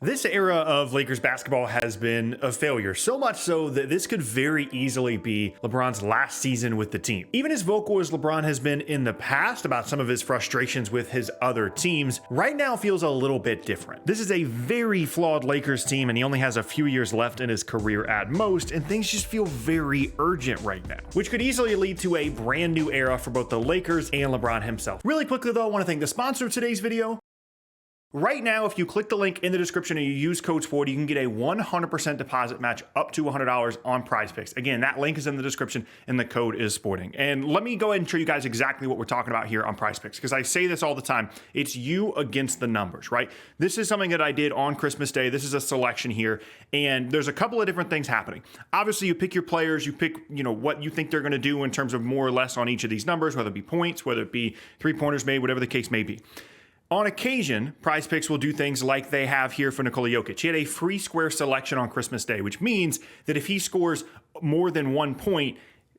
This era of Lakers basketball has been a failure, so much so that this could very easily be LeBron's last season with the team. Even as vocal as LeBron has been in the past about some of his frustrations with his other teams, right now feels a little bit different. This is a very flawed Lakers team, and he only has a few years left in his career at most, and things just feel very urgent right now, which could easily lead to a brand new era for both the Lakers and LeBron himself. Really quickly though, I want to thank the sponsor of today's video. Right now, if you click the link in the description and you use code SPORT, you can get a 100% deposit match up to $100 on PrizePicks. Again, that link is in the description and the code is sporting. And let me go ahead and show you guys exactly what we're talking about here on PrizePicks, because I say this all the time. It's you against the numbers, right? This is something that I did on Christmas Day. This is a selection here, and there's a couple of different things happening. Obviously, you pick your players, you pick, what you think they're going to do in terms of more or less on each of these numbers, whether it be points, whether it be three-pointers made, whatever the case may be. On occasion, PrizePicks will do things like they have here for Nikola Jokic. He had a free square selection on Christmas Day, which means that if he scores more than 1 point,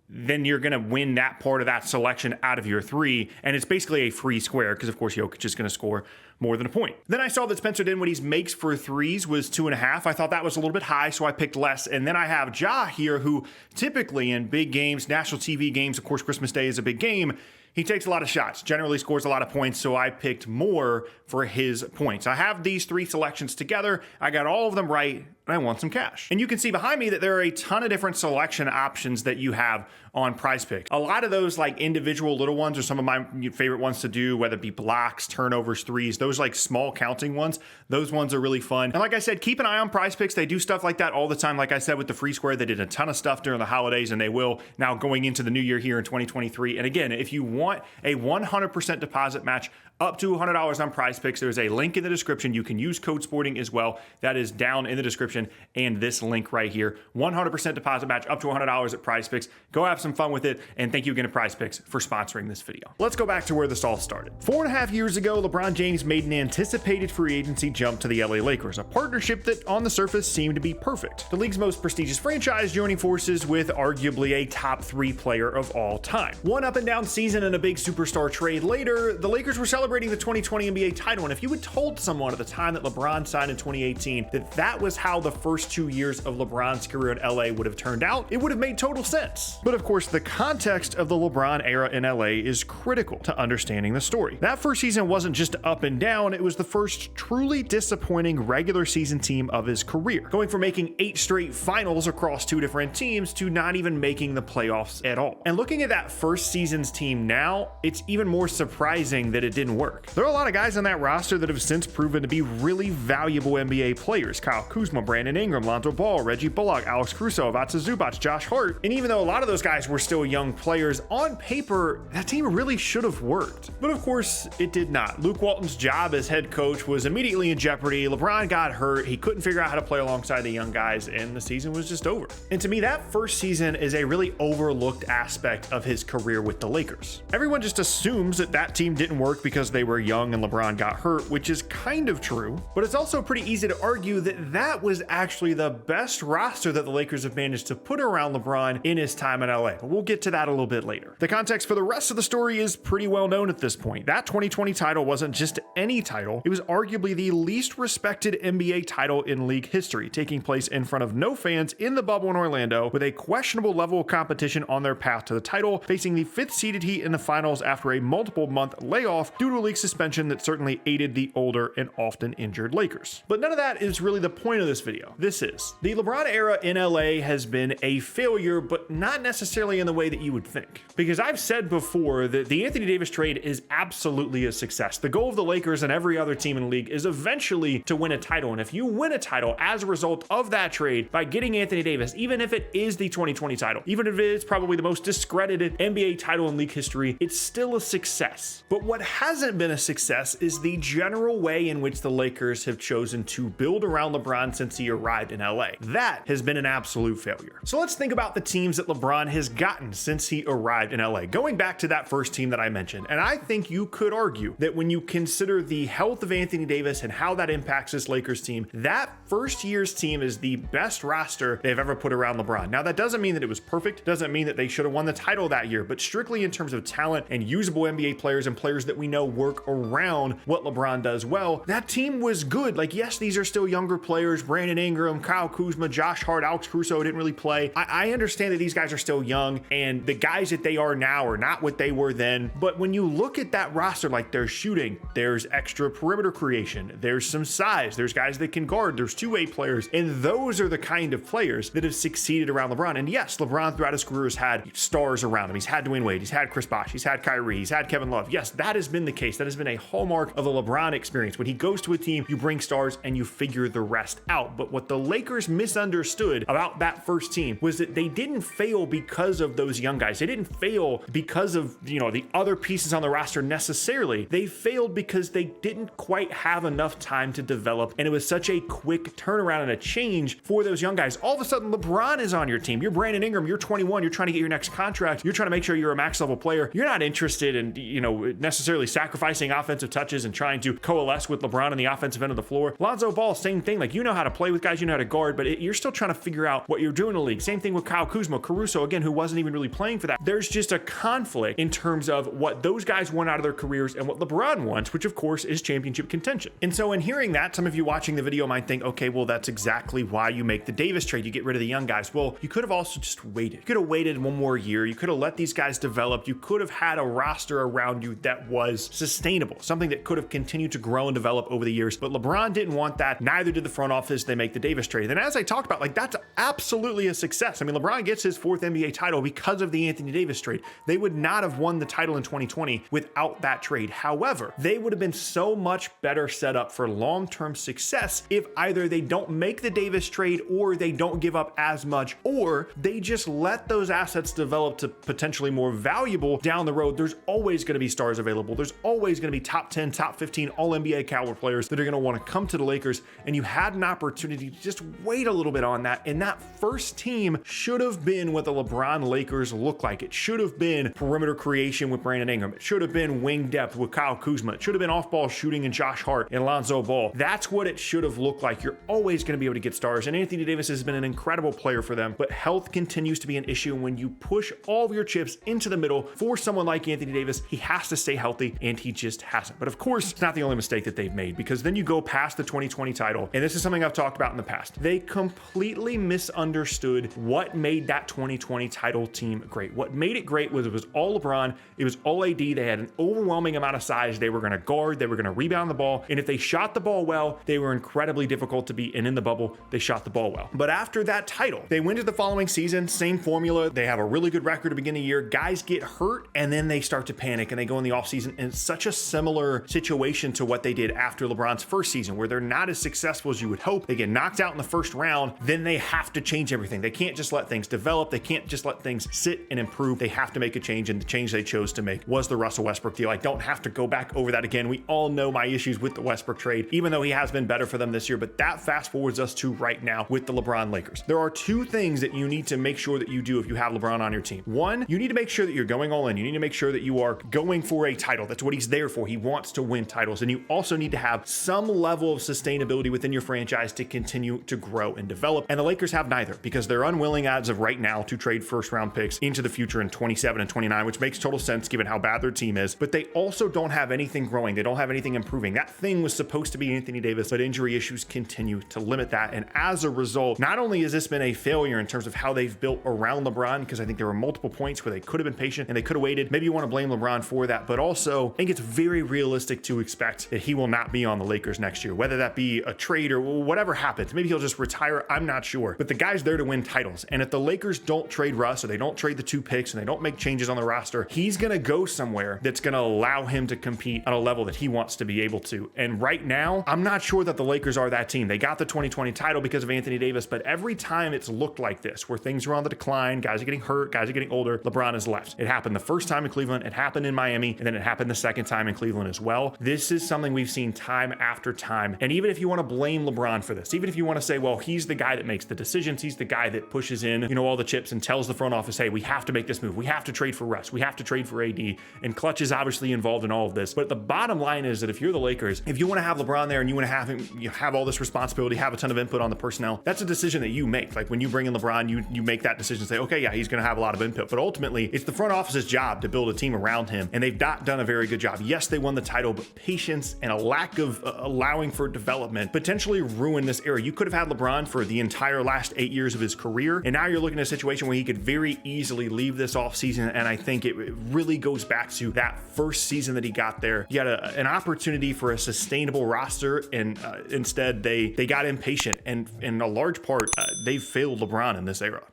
then you're going to win that part of that selection out of your three. And it's basically a free square because, of course, Jokic is going to score more than a point. Then I saw that Spencer Dinwiddie's makes for threes was 2.5. I thought that was a little bit high, so I picked less. And then I have Ja here, who typically in big games, national TV games, of course, Christmas Day is a big game, he takes a lot of shots, generally scores a lot of points, so I picked more for his points. I have these three selections together. I got all of them right, and I won some cash. And you can see behind me that there are a ton of different selection options that you have on PrizePicks. A lot of those like individual little ones are some of my favorite ones to do, whether it be blocks, turnovers, threes, those like small counting ones. Those ones are really fun. And like I said, keep an eye on PrizePicks. They do stuff like that all the time. Like I said, with the free square, they did a ton of stuff during the holidays, and they will now going into the new year here in 2023. And again, if you want a 100% deposit match up to $100 on PrizePicks, there's a link in the description. You can use code SPORTING as well. That is down in the description, and this link right here. 100% deposit match up to $100 at PrizePicks. Go have some fun with it, and thank you again to PrizePicks for sponsoring this video. Let's go back to where this all started. 4.5 years ago, LeBron James made an anticipated free agency jump to the LA Lakers, a partnership that on the surface seemed to be perfect. The league's most prestigious franchise joining forces with arguably a top 3 player of all time. One up and down season and a big superstar trade later, the Lakers were celebrating the 2020 NBA title, and if you had told someone at the time that LeBron signed in 2018 that that was how the first 2 years of LeBron's career in LA would have turned out, it would have made total sense. But of course, the context of the LeBron era in LA is critical to understanding the story. That first season wasn't just up and down, it was the first truly disappointing regular season team of his career, going from making 8 straight finals across 2 different teams to not even making the playoffs at all. And looking at that first season's team now, it's even more surprising that it didn't work. There are a lot of guys on that roster that have since proven to be really valuable NBA players. Kyle Kuzma, Brandon Ingram, Lonzo Ball, Reggie Bullock, Alex Caruso, Ivica Zubac, Josh Hart. And even though a lot of those guys were still young players, on paper, that team really should have worked. But of course, it did not. Luke Walton's job as head coach was immediately in jeopardy. LeBron got hurt. He couldn't figure out how to play alongside the young guys, and the season was just over. And to me, that first season is a really overlooked aspect of his career with the Lakers. Everyone just assumes that that team didn't work because they were young and LeBron got hurt, which is kind of true, but it's also pretty easy to argue that that was actually the best roster that the Lakers have managed to put around LeBron in his time in LA. But we'll get to that a little bit later. The context for the rest of the story is pretty well known at this point. That 2020 title wasn't just any title, it was arguably the least respected NBA title in league history, taking place in front of no fans in the bubble in Orlando, with a questionable level of competition on their path to the title, facing the 5th seeded Heat in the finals after a multiple month layoff due to a league suspension that certainly aided the older and often injured Lakers. But none of that is really the point of this video. This is. The LeBron era in LA has been a failure, but not necessarily in the way that you would think. Because I've said before that the Anthony Davis trade is absolutely a success. The goal of the Lakers and every other team in the league is eventually to win a title. And if you win a title as a result of that trade by getting Anthony Davis, even if it is the 2020 title, even if it is probably the most discredited NBA title in league history, it's still a success. But what hasn't been a success is the general way in which the Lakers have chosen to build around LeBron since he he arrived in LA. That has been an absolute failure. So let's think about the teams that LeBron has gotten since he arrived in LA. Going back to that first team that I mentioned, and I think you could argue that when you consider the health of Anthony Davis and how that impacts this Lakers team, that first year's team is the best roster they've ever put around LeBron. Now, that doesn't mean that it was perfect, doesn't mean that they should have won the title that year, but strictly in terms of talent and usable NBA players and players that we know work around what LeBron does well, that team was good. Like, yes, these are still younger players, Brandon Ingram, Kyle Kuzma, Josh Hart, Alex Caruso didn't really play. I understand that these guys are still young and the guys that they are now are not what they were then, but when you look at that roster, like, there's shooting, there's extra perimeter creation, there's some size, there's guys that can guard, there's two-way players, and those are the kind of players that have succeeded around LeBron. And yes, LeBron throughout his career has had stars around him. He's had Dwayne Wade, he's had Chris Bosh, he's had Kyrie, he's had Kevin Love. Yes, that has been the case. That has been a hallmark of the LeBron experience. When he goes to a team, you bring stars and you figure the rest out. But what the Lakers misunderstood about that first team was that they didn't fail because of those young guys. They didn't fail because of, the other pieces on the roster necessarily. They failed because they didn't quite have enough time to develop, and it was such a quick turnaround and a change for those young guys. All of a sudden, LeBron is on your team. You're Brandon Ingram, you're 21, you're trying to get your next contract, you're trying to make sure you're a max level player. You're not interested in, necessarily sacrificing offensive touches and trying to coalesce with LeBron on the offensive end of the floor. Lonzo Ball, same thing. Like, you know how to play with guys, you know how to guard, but you're still trying to figure out what you're doing in the league. Same thing with Kyle Kuzma, Caruso, again, who wasn't even really playing for that. There's just a conflict in terms of what those guys want out of their careers and what LeBron wants, which of course is championship contention. And so in hearing that, some of you watching the video might think, okay, well, that's exactly why you make the Davis trade. You get rid of the young guys. Well, you could have also just waited. You could have waited one more year. You could have let these guys develop. You could have had a roster around you that was sustainable, something that could have continued to grow and develop over the years. But LeBron didn't want that. Neither did the front office. They make the Davis trade. And as I talked about, like, that's absolutely a success. I mean, LeBron gets his fourth NBA title because of the Anthony Davis trade. They would not have won the title in 2020 without that trade. However, they would have been so much better set up for long-term success if either they don't make the Davis trade or they don't give up as much, or they just let those assets develop to potentially more valuable down the road. There's always going to be stars available. There's always going to be top 10, top 15 all NBA caliber players that are going to want to come to the Lakers, and you had an opportunity to just wait a little bit on that. And that first team should have been what the LeBron Lakers look like. It should have been perimeter creation with Brandon Ingram. It should have been wing depth with Kyle Kuzma. It should have been off-ball shooting and Josh Hart and Lonzo Ball. That's what it should have looked like. You're always going to be able to get stars, and Anthony Davis has been an incredible player for them, but health continues to be an issue. When you push all of your chips into the middle for someone like Anthony Davis, he has to stay healthy, and he just hasn't. But of course, it's not the only mistake that they've made, because then you go past the 2020 title, and this is something I've talked about in the past. They completely misunderstood what made that 2020 title team great. What made it great was it was all LeBron, it was all AD. They had an overwhelming amount of size. They were going to guard, they were going to rebound the ball, and if they shot the ball well, they were incredibly difficult to beat. And in the bubble, they shot the ball well. But after that title, they went to the following season, same formula. They have a really good record to begin the year. Guys get hurt, and then they start to panic, and they go in the offseason. And it's such a similar situation to what they did after LeBron's first season, where they're not as successful as you would hope. They get knocked out in the first round, then they have to change everything. They can't just let things develop. They can't just let things sit and improve. They have to make a change, and the change they chose to make was the Russell Westbrook deal. I don't have to go back over that again. We all know my issues with the Westbrook trade, even though he has been better for them this year, but that fast forwards us to right now with the LeBron Lakers. There are two things that you need to make sure that you do if you have LeBron on your team. One, you need to make sure that you're going all in. You need to make sure that you are going for a title. That's what he's there for. He wants to win titles. And you also need to have some level of sustainability within your franchise to continue to grow and develop. And the Lakers have neither, because they're unwilling as of right now to trade first round picks into the future in 27 and 29, which makes total sense given how bad their team is. But they also don't have anything growing. They don't have anything improving. That thing was supposed to be Anthony Davis, but injury issues continue to limit that. And as a result, not only has this been a failure in terms of how they've built around LeBron, because I think there were multiple points where they could have been patient and they could have waited. Maybe you want to blame LeBron for that, but also I think it's very realistic to expect that he will not be on the Lakers next year, whether that be a trade or whatever happens. Maybe he'll just retire. I'm not sure, but the guy's there to win titles. And if the Lakers don't trade Russ, or they don't trade the 2 picks, and they don't make changes on the roster, he's going to go somewhere that's going to allow him to compete on a level that he wants to be able to. And right now, I'm not sure that the Lakers are that team. They got the 2020 title because of Anthony Davis, but every time it's looked like this, where things are on the decline, guys are getting hurt, guys are getting older, LeBron has left. It happened the first time in Cleveland, it happened in Miami, and then it happened the second time in Cleveland as well. This is something we've seen time after time. And even if you want to blame LeBron for this. Even if you want to say, well, he's the guy that makes the decisions, he's the guy that pushes in, all the chips and tells the front office, hey, we have to make this move. We have to trade for Russ. We have to trade for AD. And Clutch is obviously involved in all of this. But the bottom line is that if you're the Lakers, if you want to have LeBron there and you want to have him, have all this responsibility, have a ton of input on the personnel, that's a decision that you make. Like when you bring in LeBron, you make that decision, say, okay, yeah, he's going to have a lot of input. But ultimately, it's the front office's job to build a team around him. And they've not done a very good job. Yes, they won the title, but patience and a lack of allowing for development potentially ruined this era. You could have had LeBron for the entire last 8 years of his career. And now you're looking at a situation where he could very easily leave this offseason. And I think it really goes back to that first season that he got there. He had an opportunity for a sustainable roster, and instead they got impatient. And in a large part, they failed LeBron in this era.